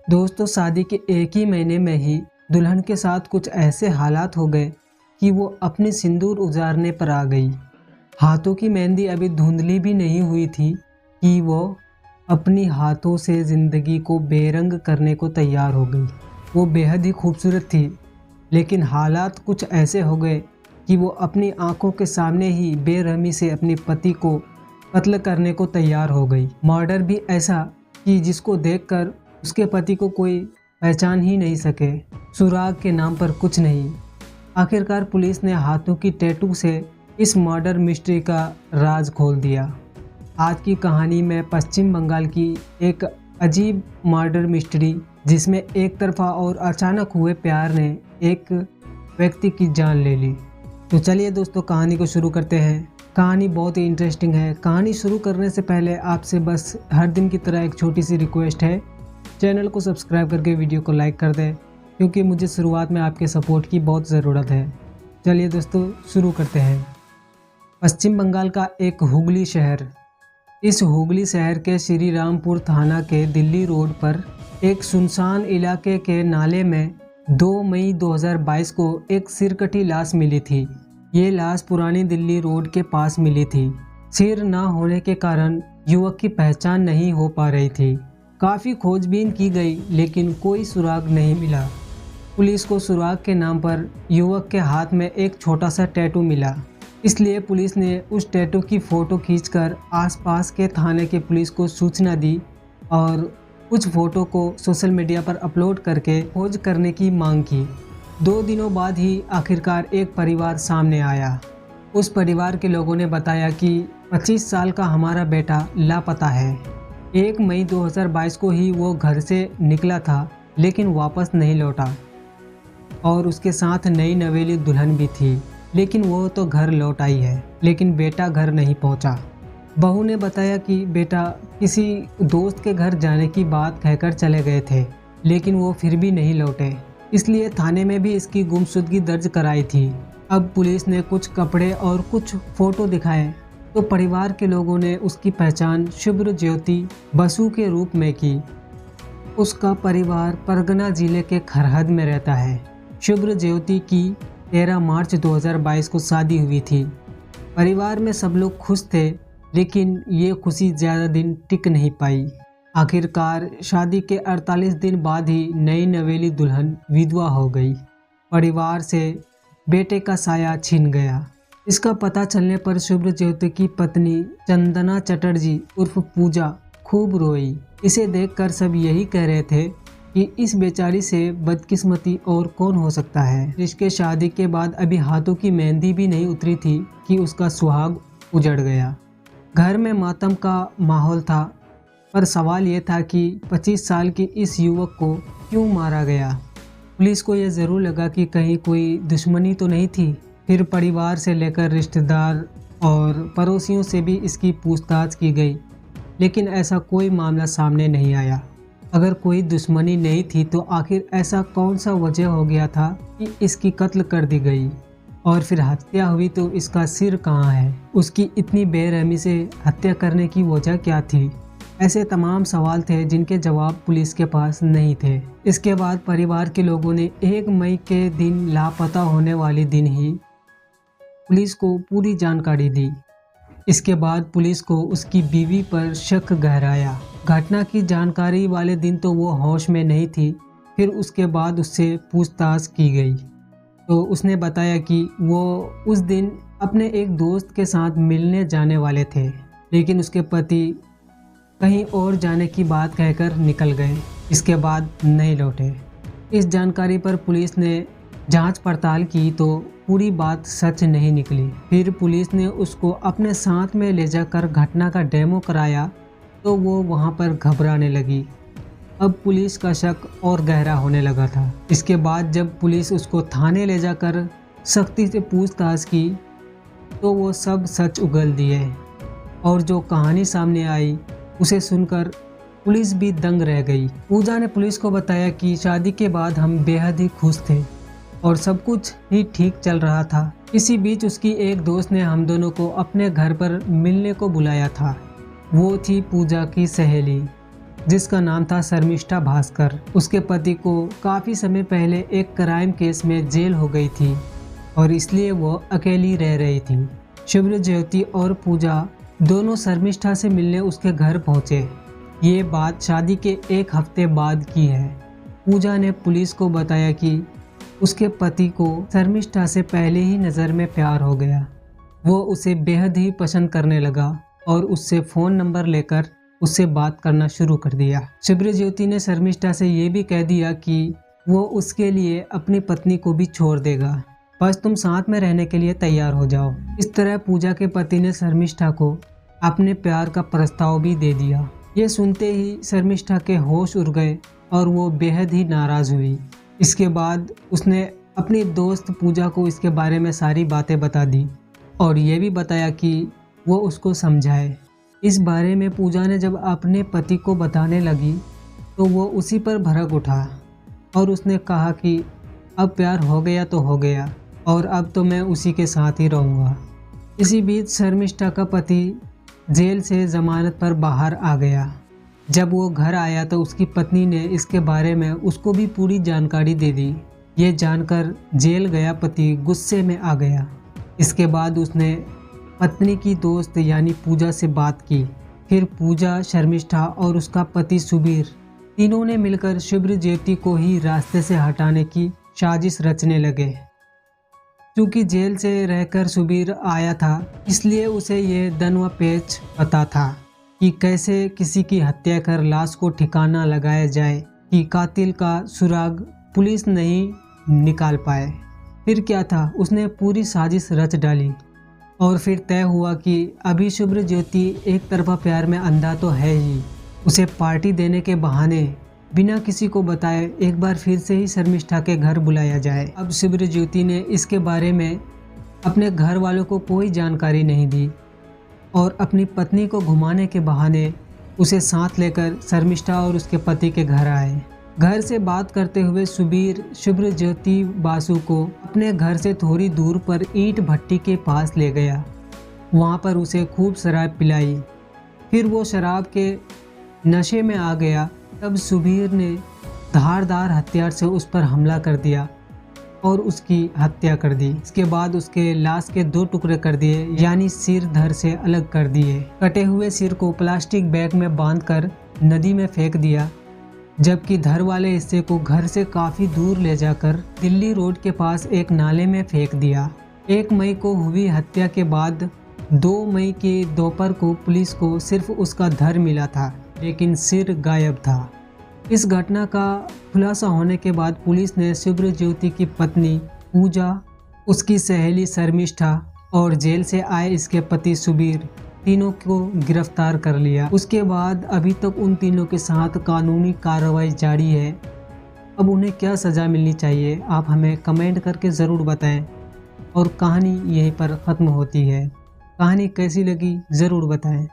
दोस्तों, शादी के एक ही महीने में ही दुल्हन के साथ कुछ ऐसे हालात हो गए कि वो अपनी सिंदूर उजारने पर आ गई। हाथों की मेहंदी अभी धुंधली भी नहीं हुई थी कि वो अपनी हाथों से ज़िंदगी को बेरंग करने को तैयार हो गई। वो बेहद ही खूबसूरत थी, लेकिन हालात कुछ ऐसे हो गए कि वो अपनी आंखों के सामने ही बेरहमी से अपने पति को कत्ल करने को तैयार हो गई। मर्डर भी ऐसा कि जिसको देखकर उसके पति को कोई पहचान ही नहीं सके। सुराग के नाम पर कुछ नहीं। आखिरकार पुलिस ने हाथों की टैटू से इस मर्डर मिस्ट्री का राज खोल दिया। आज की कहानी में पश्चिम बंगाल की एक अजीब मर्डर मिस्ट्री, जिसमें एक तरफा और अचानक हुए प्यार ने एक व्यक्ति की जान ले ली। तो चलिए दोस्तों, कहानी को शुरू करते हैं। कहानी बहुत ही इंटरेस्टिंग है। कहानी शुरू करने से पहले आपसे बस हर दिन की तरह एक छोटी सी रिक्वेस्ट है, चैनल को सब्सक्राइब करके वीडियो को लाइक कर दें, क्योंकि मुझे शुरुआत में आपके सपोर्ट की बहुत ज़रूरत है। चलिए दोस्तों, शुरू करते हैं। पश्चिम बंगाल का एक हुगली शहर। इस हुगली शहर के श्री रामपुर थाना के दिल्ली रोड पर एक सुनसान इलाके के नाले में 2 मई 2022 को एक सिरकटी लाश मिली थी। ये लाश पुरानी दिल्ली रोड के पास मिली थी। सिर न होने के कारण युवक की पहचान नहीं हो पा रही थी। काफ़ी खोजबीन की गई, लेकिन कोई सुराग नहीं मिला। पुलिस को सुराग के नाम पर युवक के हाथ में एक छोटा सा टैटू मिला, इसलिए पुलिस ने उस टैटू की फ़ोटो खींचकर आसपास के थाने के पुलिस को सूचना दी और कुछ फ़ोटो को सोशल मीडिया पर अपलोड करके खोज करने की मांग की। 2 दिनों बाद ही आखिरकार एक परिवार सामने आया। उस परिवार के लोगों ने बताया कि 25 साल का हमारा बेटा लापता है। 1 मई 2022 को ही वो घर से निकला था, लेकिन वापस नहीं लौटा और उसके साथ नई नवेली दुल्हन भी थी, लेकिन वो तो घर लौट आई है, लेकिन बेटा घर नहीं पहुंचा। बहू ने बताया कि बेटा किसी दोस्त के घर जाने की बात कहकर चले गए थे, लेकिन वो फिर भी नहीं लौटे, इसलिए थाने में भी इसकी गुमशुदगी दर्ज कराई थी। अब पुलिस ने कुछ कपड़े और कुछ फ़ोटो दिखाए तो परिवार के लोगों ने उसकी पहचान शुभ्र ज्योति बसु के रूप में की। उसका परिवार परगना जिले के खरहद में रहता है। शुभ्र ज्योति की 13 मार्च 2022 को शादी हुई थी। परिवार में सब लोग खुश थे, लेकिन ये खुशी ज़्यादा दिन टिक नहीं पाई। आखिरकार शादी के 48 दिन बाद ही नई नवेली दुल्हन विधवा हो गई। परिवार से बेटे का साया छिन गया। इसका पता चलने पर शुभ्र ज्योति की पत्नी चंदना चटर्जी उर्फ पूजा खूब रोई। इसे देखकर सब यही कह रहे थे कि इस बेचारी से बदकिस्मती और कौन हो सकता है। इसके शादी के बाद अभी हाथों की मेहंदी भी नहीं उतरी थी कि उसका सुहाग उजड़ गया। घर में मातम का माहौल था, पर सवाल ये था कि 25 साल के इस युवक को क्यों मारा गया। पुलिस को यह ज़रूर लगा कि कहीं कोई दुश्मनी तो नहीं थी। फिर परिवार से लेकर रिश्तेदार और पड़ोसियों से भी इसकी पूछताछ की गई, लेकिन ऐसा कोई मामला सामने नहीं आया। अगर कोई दुश्मनी नहीं थी तो आखिर ऐसा कौन सा वजह हो गया था कि इसकी कत्ल कर दी गई, और फिर हत्या हुई तो इसका सिर कहाँ है। उसकी इतनी बेरहमी से हत्या करने की वजह क्या थी। ऐसे तमाम सवाल थे जिनके जवाब पुलिस के पास नहीं थे। इसके बाद परिवार के लोगों ने 1 मई के दिन लापता होने वाले दिन ही पुलिस को पूरी जानकारी दी। इसके बाद पुलिस को उसकी बीवी पर शक गहराया। घटना की जानकारी वाले दिन तो वो होश में नहीं थी। फिर उसके बाद उससे पूछताछ की गई तो उसने बताया कि वो उस दिन अपने एक दोस्त के साथ मिलने जाने वाले थे, लेकिन उसके पति कहीं और जाने की बात कहकर निकल गए। इसके बाद नहीं लौटे। इस जानकारी पर पुलिस ने जांच पड़ताल की तो पूरी बात सच नहीं निकली। फिर पुलिस ने उसको अपने साथ में ले जाकर घटना का डेमो कराया तो वो वहाँ पर घबराने लगी। अब पुलिस का शक और गहरा होने लगा था। इसके बाद जब पुलिस उसको थाने ले जाकर सख्ती से पूछताछ की तो वो सब सच उगल दिए, और जो कहानी सामने आई उसे सुनकर पुलिस भी दंग रह गई। पूजा ने पुलिस को बताया कि शादी के बाद हम बेहद ही खुश थे और सब कुछ ही ठीक चल रहा था। इसी बीच उसकी एक दोस्त ने हम दोनों को अपने घर पर मिलने को बुलाया था। वो थी पूजा की सहेली। जिसका नाम था शर्मिष्ठा भास्कर। उसके पति को काफ़ी समय पहले एक क्राइम केस में जेल हो गई थी और इसलिए वो अकेली रह रही थी। शिवज्योति और पूजा दोनों शर्मिष्ठा से मिलने उसके घर पहुंचे। ये बात शादी के एक हफ्ते बाद की है। पूजा ने पुलिस को बताया कि उसके पति को शर्मिष्ठा से पहले ही नज़र में प्यार हो गया। वो उसे बेहद ही पसंद करने लगा और उससे फ़ोन नंबर लेकर उससे बात करना शुरू कर दिया। शिवज्योति ने शर्मिष्ठा से ये भी कह दिया कि वो उसके लिए अपनी पत्नी को भी छोड़ देगा, बस तुम साथ में रहने के लिए तैयार हो जाओ। इस तरह पूजा के पति ने शर्मिष्ठा को अपने प्यार का प्रस्ताव भी दे दिया। ये सुनते ही शर्मिष्ठा के होश उड़ गए और वो बेहद ही नाराज़ हुई। इसके बाद उसने अपनी दोस्त पूजा को इसके बारे में सारी बातें बता दी और ये भी बताया कि वो उसको समझाए। इस बारे में पूजा ने जब अपने पति को बताने लगी तो वो उसी पर भड़क उठा और उसने कहा कि अब प्यार हो गया तो हो गया और अब तो मैं उसी के साथ ही रहूँगा। इसी बीच शर्मिष्ठा का पति जेल से ज़मानत पर बाहर आ गया। जब वो घर आया तो उसकी पत्नी ने इसके बारे में उसको भी पूरी जानकारी दे दी। ये जानकर जेल गया पति गुस्से में आ गया। इसके बाद उसने पत्नी की दोस्त यानी पूजा से बात की। फिर पूजा, शर्मिष्ठा और उसका पति सुबीर तीनों ने मिलकर शिवज्योति को ही रास्ते से हटाने की साजिश रचने लगे। क्योंकि जेल से रहकर सुबीर आया था इसलिए उसे ये दन व पेच पता था कि कैसे किसी की हत्या कर लाश को ठिकाना लगाया जाए कि कातिल का सुराग पुलिस नहीं निकाल पाए। फिर क्या था, उसने पूरी साजिश रच डाली और फिर तय हुआ कि अभी शिवज्योति एक तरफा प्यार में अंधा तो है ही, उसे पार्टी देने के बहाने बिना किसी को बताए एक बार फिर से ही शर्मिष्ठा के घर बुलाया जाए। अब शिवज्योति ने इसके बारे में अपने घर वालों को कोई जानकारी नहीं दी और अपनी पत्नी को घुमाने के बहाने उसे साथ लेकर शर्मिष्ठा और उसके पति के घर आए। घर से बात करते हुए सुबीर शिवज्योति बासु को अपने घर से थोड़ी दूर पर ईंट भट्टी के पास ले गया। वहाँ पर उसे खूब शराब पिलाई। फिर वो शराब के नशे में आ गया। तब सुबीर ने धारदार हथियार से उस पर हमला कर दिया और उसकी हत्या कर दी। इसके बाद उसके लाश के 2 टुकड़े कर दिए, यानी सिर धड़ से अलग कर दिए। कटे हुए सिर को प्लास्टिक बैग में बांधकर नदी में फेंक दिया, जबकि धड़ वाले हिस्से को घर से काफ़ी दूर ले जाकर दिल्ली रोड के पास एक नाले में फेंक दिया। 1 मई को हुई हत्या के बाद 2 मई के दोपहर को पुलिस को सिर्फ उसका धड़ मिला था, लेकिन सिर गायब था। इस घटना का खुलासा होने के बाद पुलिस ने शिवज्योति की पत्नी पूजा, उसकी सहेली शर्मिष्ठा और जेल से आए इसके पति सुबीर तीनों को गिरफ्तार कर लिया। उसके बाद अभी तक उन तीनों के साथ कानूनी कार्रवाई जारी है। अब उन्हें क्या सज़ा मिलनी चाहिए आप हमें कमेंट करके ज़रूर बताएं और कहानी यहीं पर ख़त्म होती है। कहानी कैसी लगी ज़रूर बताएं।